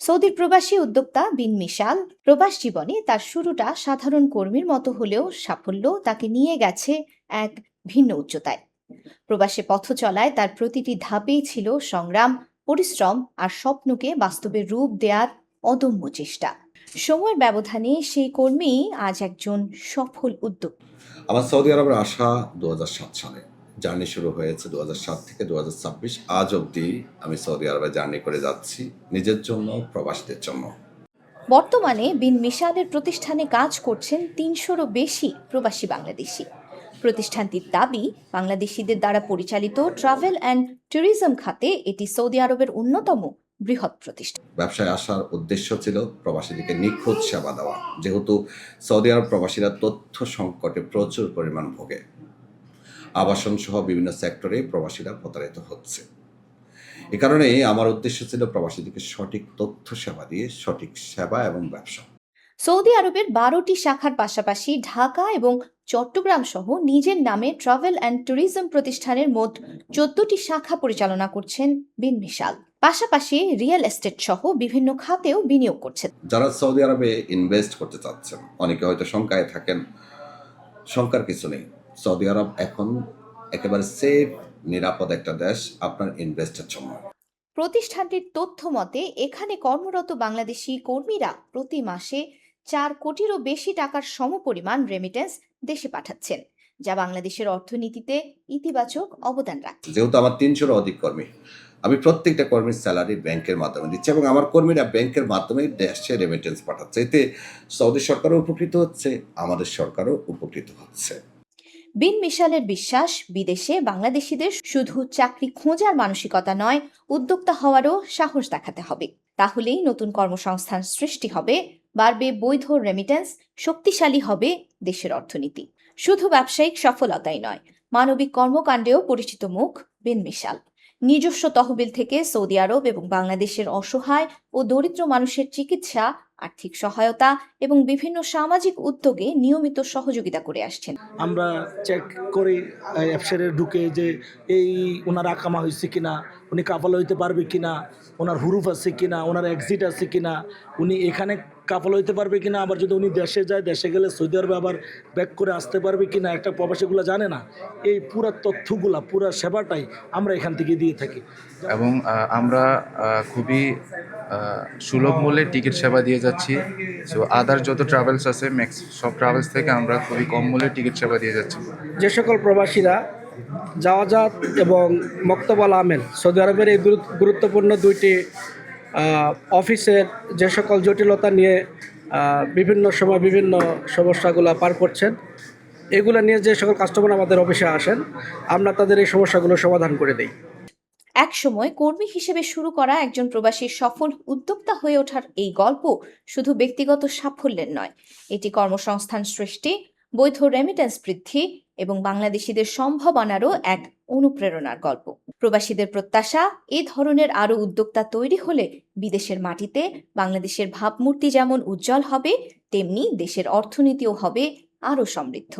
সৌদির প্রবাসী উদ্যোক্তা বিন মিশাল প্রবাস জীবনে তার শুরুটা সাধারণ কর্মীর মতো হলেও সাফল্য তাকে নিয়ে গেছে এক ভিন্ন উচ্চতায়। প্রবাসে পথ চলায় তার প্রতিটি ধাপেই ছিল সংগ্রাম, পরিশ্রম আর স্বপ্নকে বাস্তবে রূপ দেওয়ার অদম্য চেষ্টা। সময়ের ব্যবধানে সেই কর্মী আজ একজন সফল উদ্যোক্তা। আমার সৌদি আরবের আসা 2007 সালে। জার্নি শুরু হয়েছে 2007 থেকে 2026। আজ অবধি আমি সৌদি আরবে জার্নি করে যাচ্ছি নিজের জন্য, প্রবাসীদের জন্য। বর্তমানে বিন মিশালের প্রতিষ্ঠানে কাজ করছেন ৩০০রও বেশি প্রবাসী বাংলাদেশি। প্রতিষ্ঠানটির দাবি, বাংলাদেশিদের দ্বারা পরিচালিত ট্রাভেল অ্যান্ড ট্যুরিজম খাতে এটি সৌদি আরবের অন্যতম বৃহৎ প্রতিষ্ঠান। ব্যবসায় আসার উদ্দেশ্য ছিল প্রবাসীদেরকে নিখুঁত সেবা দেওয়া, যেহেতু সৌদি আরব প্রবাসীরা তথ্য সংকটে প্রচুর পরিমাণ ভোগে। আবাসন সহ বিভিন্ন সেক্টরে প্রবাসীরা প্রতারিত হচ্ছে। এ কারণেই আমার উদ্দেশ্য ছিল প্রবাসীদেরকে সঠিক তথ্য সেবা দিয়ে সঠিক সেবা এবং ব্যবসা। সৌদি আরবের ১২টি শাখার পাশাপাশি ঢাকা এবং চট্টগ্রাম সহ নিজের নামে ট্রাভেল অ্যান্ড ট্যুরিজম প্রতিষ্ঠানের মোট ১৪টি শাখা পরিচালনা করছেন বিন মিশাল। পাশাপাশি রিয়েল এস্টেট সহ বিভিন্ন খাতেও বিনিয়োগ করছেন। যারা সৌদি আরবে ইনভেস্ট করতে চাচ্ছেন, অনেকে হয়তো শঙ্কায় থাকেন। শঙ্কার কিছু নেই। সৌদি আরব এখন একেবারে সেফ, নিরাপদ একটা দেশ আপনার ইনভেস্টের জন্য। প্রতিষ্ঠানটির তথ্য মতে এখানে কর্মরত বাংলাদেশি কর্মীরা প্রতি মাসে ৪ কোটিরও বেশি টাকার সমপরিমাণ রেমিটেন্স দেশে পাঠাচ্ছেন, যা বাংলাদেশের অর্থনীতিতে ইতিবাচক অবদান রাখছে। যেহেতু আমার ৩০০-র অধিক কর্মী, আমি প্রত্যেকটা কর্মীর স্যালারি ব্যাংকের মাধ্যমে দিচ্ছি এবং আমার কর্মীরা ব্যাংকের মাধ্যমে দেশে রেমিটেন্স পাঠাচ্ছে। এতে সৌদি সরকারও উপকৃত হচ্ছে, আমাদের সরকারও উপকৃত হচ্ছে। বিন মিশালের বিশ্বাস, বিদেশে বাংলাদেশিদের শুধু চাকরি খোঁজার মানসিকতা নয়, উদ্যোক্তা হওয়ারও সাহস দেখাতে হবে। তাহলেই নতুন কর্মসংস্থান সৃষ্টি হবে, বাড়বে বৈধ রেমিটেন্স, শক্তিশালী হবে দেশের অর্থনীতি। শুধু ব্যবসায়িক সফলতাই নয়, মানবিক কর্মকাণ্ডেও পরিচিত মুখ বিন মিশাল। নিজস্ব তহবিল থেকে সৌদি আরব এবং বাংলাদেশের অসহায় ও দরিদ্র মানুষের চিকিৎসা, আর্থিক সহায়তা এবং বিভিন্ন সামাজিক উদ্যোগে নিয়মিত সহযোগিতা করে আসছেন। আমরা চেক করি অ্যাপসেরে ঢুকে যে এই ওনার আকামা হয়েছে কিনা, উনি কাপাল হইতে পারবে কিনা, ওনার হুরুফ আছে কিনা, ওনার এক্সিট আছে কিনা, উনি এখানে কাপাল হইতে পারবে কিনা, আবার যদি উনি দেশে যায়, দেশে গেলে সৌদি আরবে আবার ব্যাক করে আসতে পারবে কিনা, একটা প্রবাসীগুলো জানে না। এই পুরো তথ্যগুলা, পুরো সেবাটাই আমরা এখান থেকে দিয়ে থাকি এবং আমরা খুবই সুলভ মূল্যে টিকিট সেবা দিয়ে যাচ্ছি। সো আদার যত ট্রাভেলস আছে সব ট্রাভেলস থেকে আমরা খুবই কম মূল্যে টিকিট সেবা দিয়ে যাচ্ছি। যে সকল প্রবাসীরা জাওয়াজাত এবং মক্তব আল আমেল সৌদি আরবের এই গুরুত্বপূর্ণ দুইটি অফিসের যে সকল জটিলতা নিয়ে বিভিন্ন সময় বিভিন্ন সমস্যাগুলো পার করছেন, এগুলো নিয়ে যে সকল কাস্টমার আমাদের অফিসে আসেন, আমরা তাদের এই সমস্যাগুলো সমাধান করে দিই। এক সময় কর্মী হিসেবে শুরু করা একজন প্রবাসীর সফল উদ্যোক্তা হয়ে ওঠার এই গল্প শুধু ব্যক্তিগত সাফল্যের নয়, এটি কর্মসংস্থান সৃষ্টি, বৈধ রেমিটেন্স বৃদ্ধি এবং বাংলাদেশিদের সম্ভাবনারও এক অনুপ্রেরণার গল্প। প্রবাসীদের প্রত্যাশা, এ ধরনের আরও উদ্যোক্তা তৈরি হলে বিদেশের মাটিতে বাংলাদেশের ভাবমূর্তি যেমন উজ্জ্বল হবে, তেমনি দেশের অর্থনীতিও হবে আরও সমৃদ্ধ।